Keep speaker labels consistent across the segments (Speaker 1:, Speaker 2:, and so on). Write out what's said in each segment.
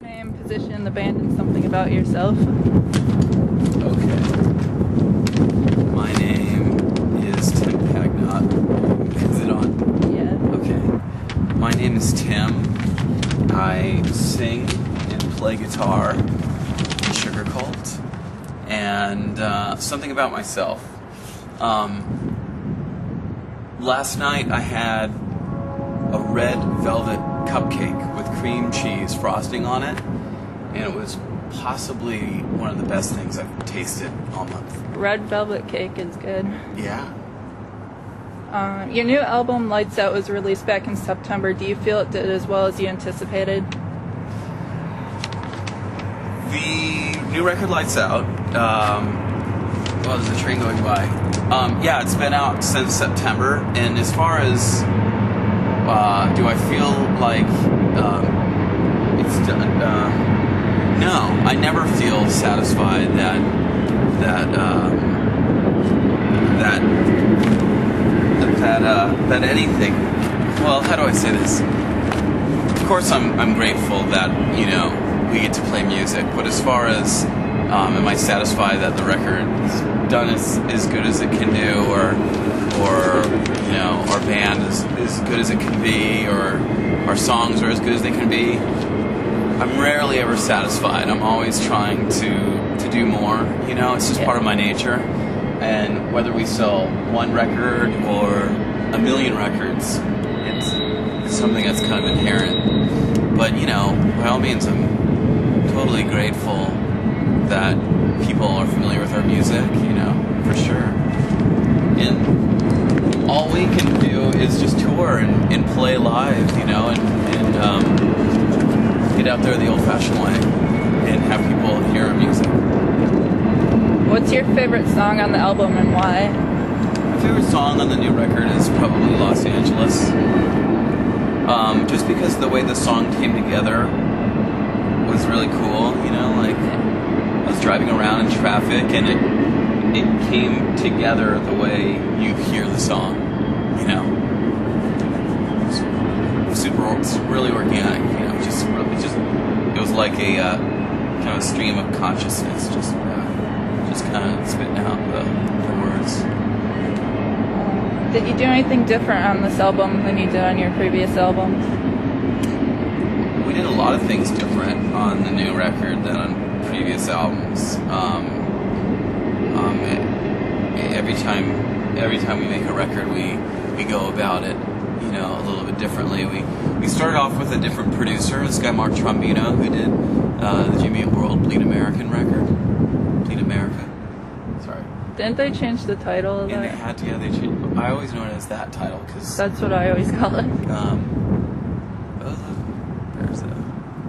Speaker 1: Name, position in the band, and something about yourself.
Speaker 2: Okay. My name is Tim Pagnotta. Is it on?
Speaker 1: Yeah.
Speaker 2: Okay. My name is Tim. I sing and play guitar in Sugarcult. And something about myself. Last night I had a red velvet cupcake with cream cheese frosting on it, and it was possibly one of the best things I've tasted all month.
Speaker 1: Red velvet cake is good.
Speaker 2: Yeah.
Speaker 1: Your new album, Lights Out, was released back in September. Do you feel it did as well as you anticipated?
Speaker 2: The new record, Lights Out, well, there's a train going by. Yeah, it's been out since September, and as far as do I feel like it's done? No, I never feel satisfied that anything. Well, how do I say this? Of course, I'm grateful that we get to play music, but as far as am I satisfied that the record is done as good as it can do, or our band is as good as it can be, or our songs are as good as they can be? I'm rarely ever satisfied. I'm always trying to do more. It's just part of my nature. And whether we sell one record or a million records, it's something that's kind of inherent. But by all means, I'm totally grateful that people are familiar with our music. For sure. And all we can do is just tour and play live, and get out there the old-fashioned way and have people hear our music.
Speaker 1: What's your favorite song on the album and why?
Speaker 2: My favorite song on the new record is probably Los Angeles. Just because the way the song came together was really cool, I was driving around in traffic and it came together the way you hear the song, It's really organic, it was like a kind of a stream of consciousness, just kind of spitting out the words.
Speaker 1: Did you do anything different on this album than you did on your previous albums?
Speaker 2: We did a lot of things different on the new record than on previous albums. Every time we make a record, we go about it, a little bit differently. We started off with a different producer, this guy Mark Trombino, who did the Jimmy Eat World Bleed American record. Bleed America. Sorry.
Speaker 1: Didn't they change the title of that?
Speaker 2: Yeah, they had to. Yeah, they changed. I always know it as that title because
Speaker 1: that's what I always call it.
Speaker 2: There's a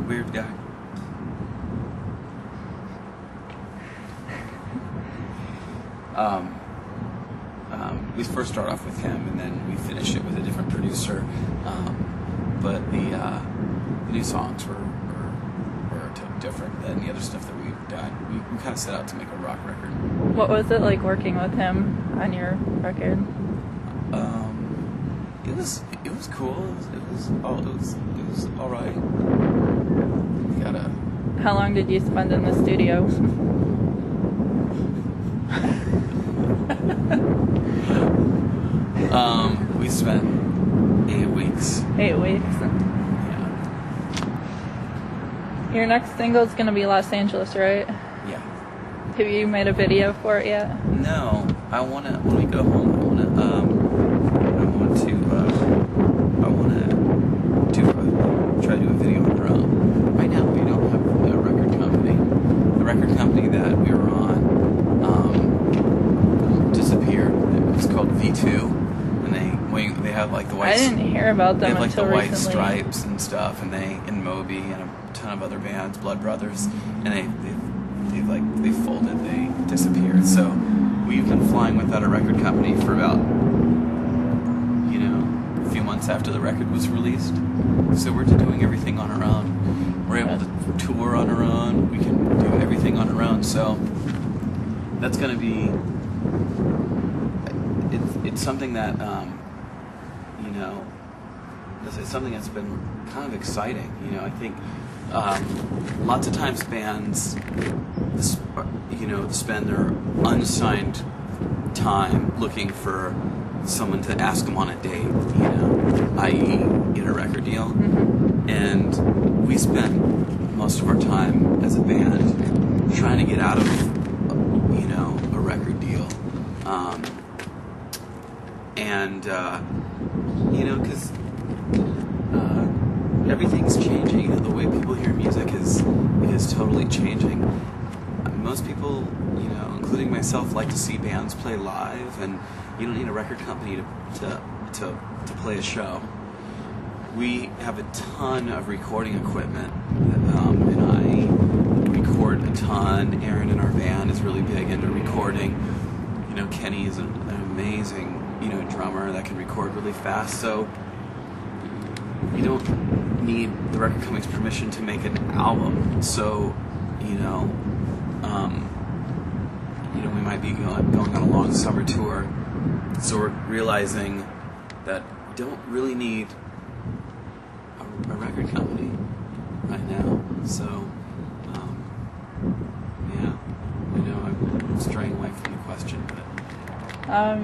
Speaker 2: weird guy. We first start off with him, and then we finish it with a different producer. But the new songs were different than the other stuff that we've done. We kind of set out to make a rock record.
Speaker 1: What was it like working with him on your record?
Speaker 2: It was cool. It was all right.
Speaker 1: How long did you spend in the studio?
Speaker 2: We spent 8 weeks.
Speaker 1: 8 weeks.
Speaker 2: Yeah.
Speaker 1: Your next single is going to be Los Angeles, right?
Speaker 2: Yeah.
Speaker 1: Have you made a video for it yet?
Speaker 2: No. When we go home, I want to try to do a video on our own. Right now, we don't have a record company. The record company that we were on disappeared. It was called V2. They have like the white.
Speaker 1: I didn't hear about them
Speaker 2: until recently. They have like the White
Speaker 1: recently.
Speaker 2: Stripes and stuff, and Moby and a ton of other bands, Blood Brothers, and they folded, they disappeared. So we've been flying without a record company for about a few months after the record was released. So we're just doing everything on our own. We're able to tour on our own. We can do everything on our own. So that's going to be. It's something that this is something that's been kind of exciting. You know, I think lots of times bands, you know, spend their unsigned time looking for someone to ask them on a date, you know, i.e. get a record deal.
Speaker 1: Mm-hmm.
Speaker 2: And we spent most of our time as a band trying to get out of, you know, a record deal. You know, because everything's changing. You know, the way people hear music is totally changing. Most people, you know, including myself, like to see bands play live, and you don't need a record company to play a show. We have a ton of recording equipment, and I record a ton. Aaron in our band is really big into recording. You know, Kenny is an amazing, you know, drummer that can record really fast. So you don't need the record company's permission to make an album. So, you know, we might be going on a long summer tour. So we're realizing that we don't really need a record company right now. So, yeah, I know I'm straying away from the question, but.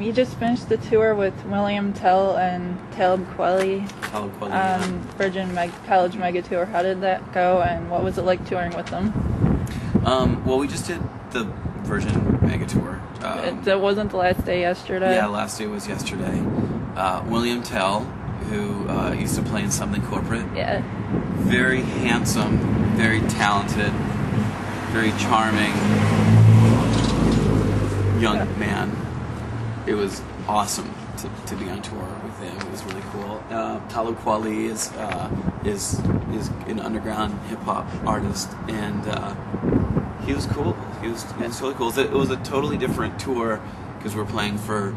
Speaker 1: You just finished the tour with William Tell and Talib Kweli.
Speaker 2: Yeah.
Speaker 1: Virgin College Mega Tour. How did that go, and what was it like touring with them?
Speaker 2: Well, we just did the Virgin Mega Tour.
Speaker 1: It wasn't the last day yesterday?
Speaker 2: Yeah, last day was yesterday. William Tell, who used to play in Something Corporate.
Speaker 1: Yeah.
Speaker 2: Very handsome, very talented, very charming young man. It was awesome to be on tour with him. It was really cool. Talib Kweli is an underground hip hop artist, and he was cool. He was really cool. It was a totally different tour because we're playing for,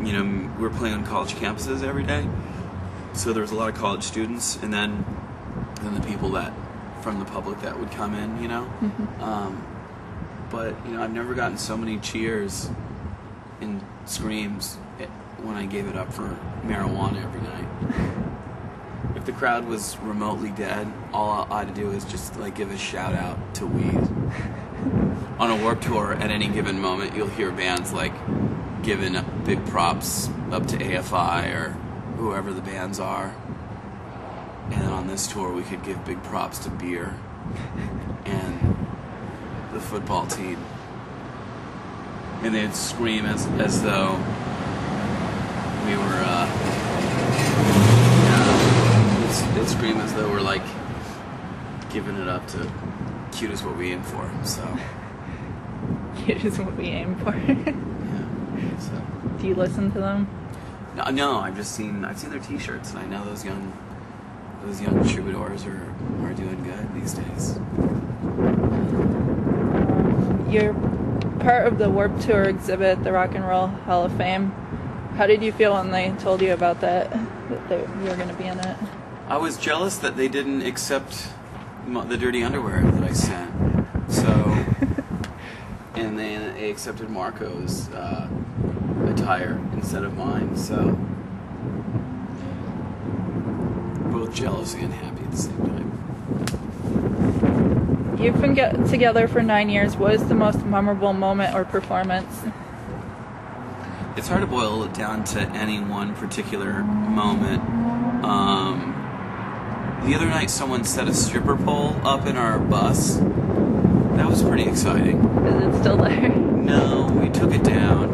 Speaker 2: you know, we're playing on college campuses every day. So there was a lot of college students, and then the people that from the public that would come in, you know.
Speaker 1: Mm-hmm.
Speaker 2: But, you know, I've never gotten so many cheers and screams when I gave it up for marijuana every night. If the crowd was remotely dead, all I had to do was just, like, give a shout out to weed. On a Warped Tour, at any given moment, you'll hear bands, like, giving up big props up to AFI or whoever the bands are. And then on this tour, we could give big props to beer and the football team, and they'd scream as though we were they'd scream as though we're like giving it up to Cute Is What We Aim For. So
Speaker 1: Cute Is What We Aim For.
Speaker 2: Yeah. So
Speaker 1: do you listen to them?
Speaker 2: No, I've seen their T-shirts, and I know those young troubadours are doing good these days.
Speaker 1: You're part of the Warped Tour exhibit, the Rock and Roll Hall of Fame. How did you feel when they told you about that you were going to be in it?
Speaker 2: I was jealous that they didn't accept the dirty underwear that I sent. So, and they accepted Marco's attire instead of mine. So, both jealous and happy at the same time.
Speaker 1: You've been together for 9 years. What is the most memorable moment or performance?
Speaker 2: It's hard to boil it down to any one particular moment. The other night, someone set a stripper pole up in our bus. That was pretty exciting.
Speaker 1: Is it still there?
Speaker 2: No, we took it down.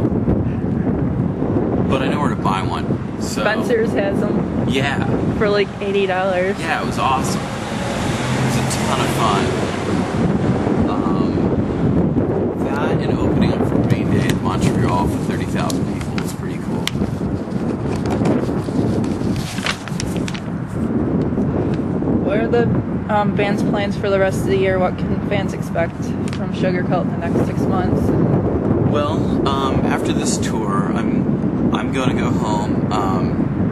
Speaker 2: But I know where to buy one. So.
Speaker 1: Spencer's has them.
Speaker 2: Yeah.
Speaker 1: For like $80.
Speaker 2: Yeah, it was awesome. It was a ton of fun. That and opening up for Green Day in Montreal for 30,000 people was pretty cool.
Speaker 1: What are the band's plans for the rest of the year? What can fans expect from Sugarcult in the next 6 months?
Speaker 2: Well, after this tour, I'm going to go home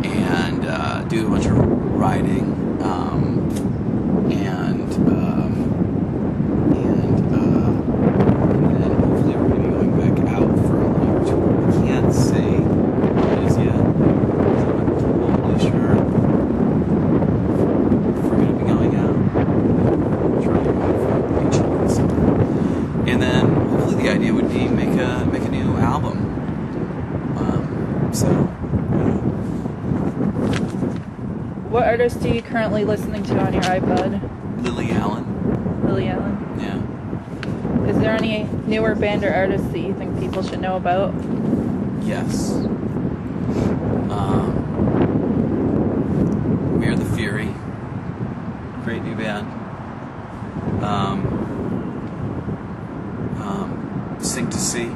Speaker 2: and do a bunch of writing, and then hopefully we're going to be going back out for a longer tour. I can't say what it is yet. So I'm
Speaker 1: What artist are you currently listening to on your iPod?
Speaker 2: Lily Allen.
Speaker 1: Lily Allen.
Speaker 2: Yeah.
Speaker 1: Is there any newer band or artists that you think people should know about?
Speaker 2: Yes. We Are the Fury. Great new band. Sing to See.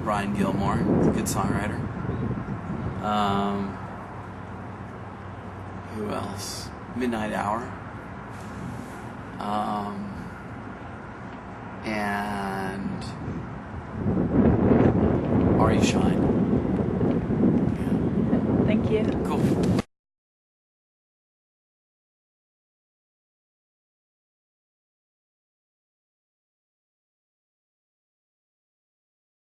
Speaker 2: Ryan Gilmore, good songwriter. Who else? Midnight Hour. And Are You Shine.
Speaker 1: Thank you.
Speaker 2: Cool.